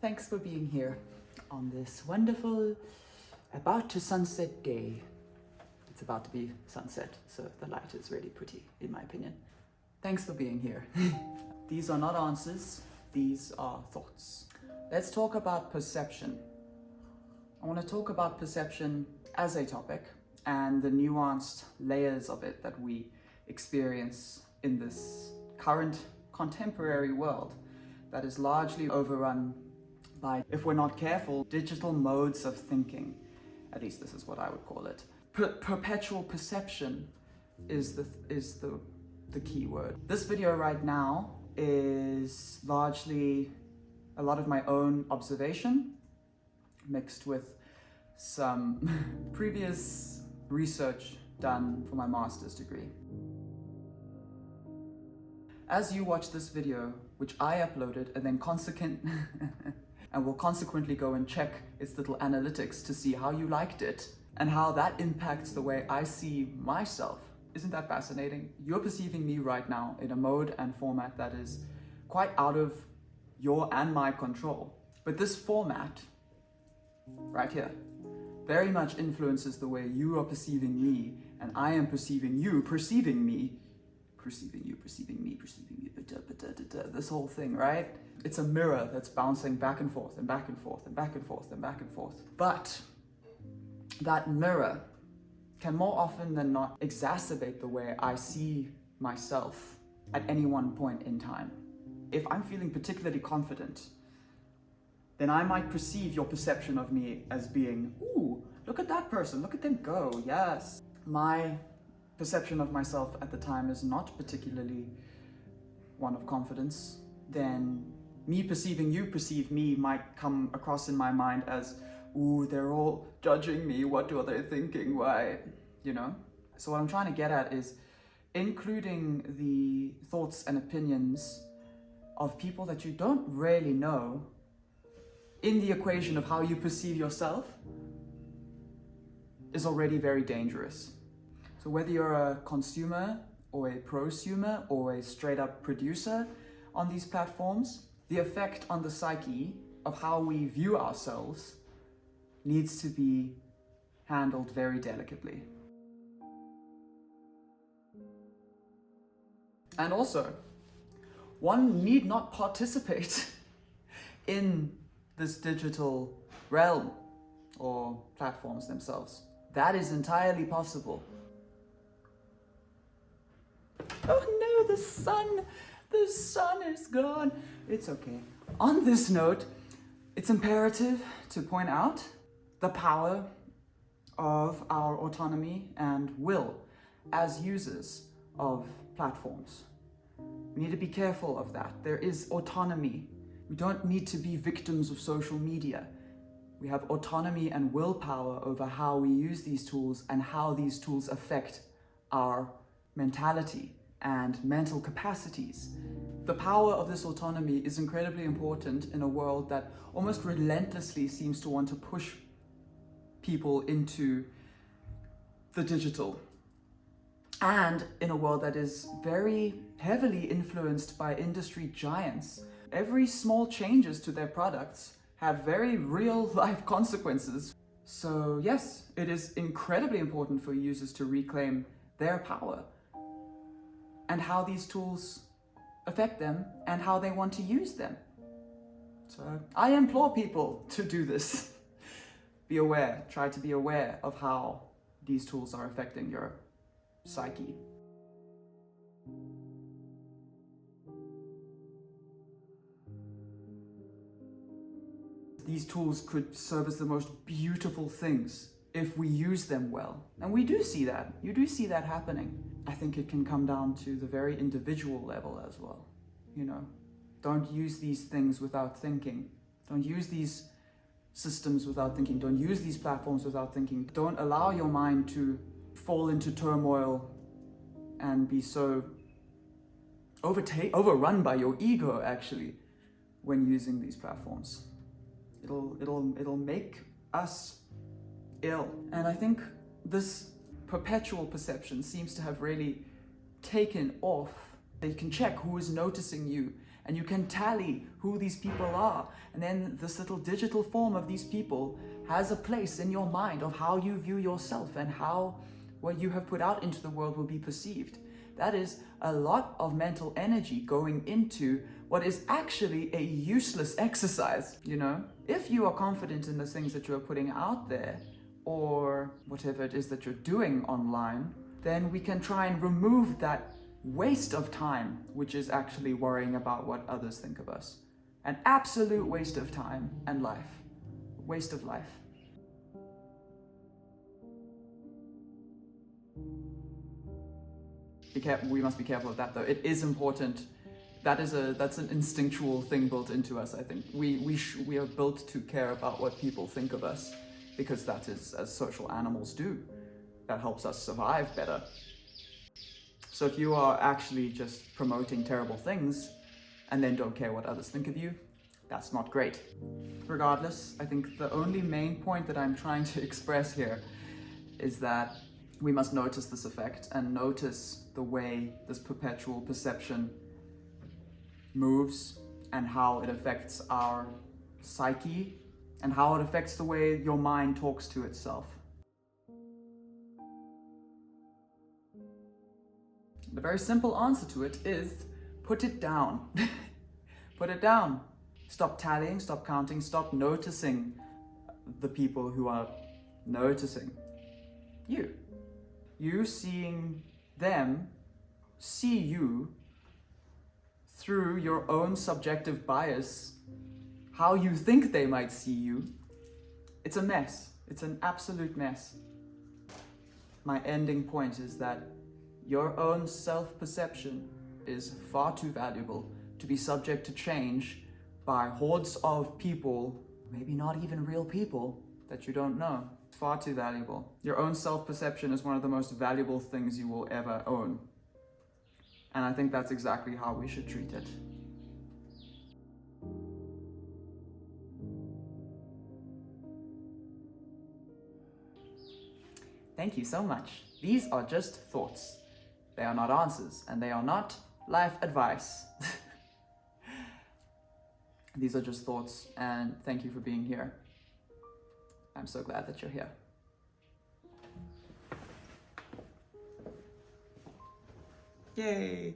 Thanks for being here on this wonderful, about to sunset day. It's about to be sunset, so the light is really pretty, in my opinion. Thanks for being here. These are not answers, these are thoughts. Let's talk about perception. I want to talk about perception as a topic and the nuanced layers of it that we experience in this current contemporary world that is largely overrun by, if we're not careful, digital modes of thinking. At least this is what I would call it. Perpetual perception is the key word. This video right now is largely a lot of my own observation mixed with some previous research done for my master's degree. As you watch this video, which I uploaded and then and will consequently go and check its little analytics to see how you liked it and how that impacts the way I see myself. Isn't that fascinating? You're perceiving me right now in a mode and format that is quite out of your and my control. But this format, right here, very much influences the way you are perceiving me, and I am perceiving you, perceiving me, perceiving you, perceiving me, perceiving you, this whole thing, right? It's a mirror that's bouncing back and forth and back and forth and back and forth and back and forth. But that mirror can more often than not exacerbate the way I see myself at any one point in time. If I'm feeling particularly confident, then I might perceive your perception of me as being, ooh, look at that person, look at them go, yes. My perception of myself at the time is not particularly one of confidence. Then me perceiving you perceive me might come across in my mind as, ooh, they're all judging me, what are they thinking, why, you know? So what I'm trying to get at is including the thoughts and opinions of people that you don't really know in the equation of how you perceive yourself is already very dangerous. So whether you're a consumer or a prosumer or a straight up producer on these platforms, the effect on the psyche of how we view ourselves needs to be handled very delicately. And also, one need not participate in this digital realm or platforms themselves. That is entirely possible. Oh no, the sun is gone. It's okay. On this note, it's imperative to point out the power of our autonomy and will as users of platforms. We need to be careful of that. There is autonomy. We don't need to be victims of social media. We have autonomy and willpower over how we use these tools and how these tools affect our mentality and mental capacities. The power of this autonomy is incredibly important in a world that almost relentlessly seems to want to push people into the digital. And in a world that is very heavily influenced by industry giants. Every small changes to their products have very real life consequences. So yes, it is incredibly important for users to reclaim their power and how these tools affect them and how they want to use them. So I implore people to do this. Be aware, try to be aware of how these tools are affecting your psyche. These tools could serve as the most beautiful things if we use them well. And we do see that. You do see that happening. I think it can come down to the very individual level as well. You know, don't use these things without thinking. Don't use these systems without thinking. Don't use these platforms without thinking. Don't allow your mind to fall into turmoil and be so overrun by your ego, actually, when using these platforms. It'll make us ill. And I think this perpetual perception seems to have really taken off. You can check who is noticing you and you can tally who these people are. And then this little digital form of these people has a place in your mind of how you view yourself and how what you have put out into the world will be perceived. That is a lot of mental energy going into what is actually a useless exercise, you know? If you are confident in the things that you are putting out there, or whatever it is that you're doing online, then we can try and remove that waste of time, which is actually worrying about what others think of us. An absolute waste of time and life. Waste of life. We must be careful of that, though. It is important. That's an instinctual thing built into us, I think. We are built to care about what people think of us, because that is as social animals do. That helps us survive better. So if you are actually just promoting terrible things and then don't care what others think of you, that's not great. Regardless, I think the only main point that I'm trying to express here is that we must notice this effect and notice the way this perpetual perception moves and how it affects our psyche and how it affects the way your mind talks to itself. The very simple answer to it is put it down. Put it down. Stop tallying, stop counting, stop noticing the people who are noticing you. You seeing them see you through your own subjective bias, how you think they might see you. It's a mess. It's an absolute mess. My ending point is that your own self-perception is far too valuable to be subject to change by hordes of people, maybe not even real people, that you don't know. It's far too valuable. Your own self-perception is one of the most valuable things you will ever own. And I think that's exactly how we should treat it. Thank you so much. These are just thoughts. They are not answers, and they are not life advice. These are just thoughts, and thank you for being here. I'm so glad that you're here. Yay!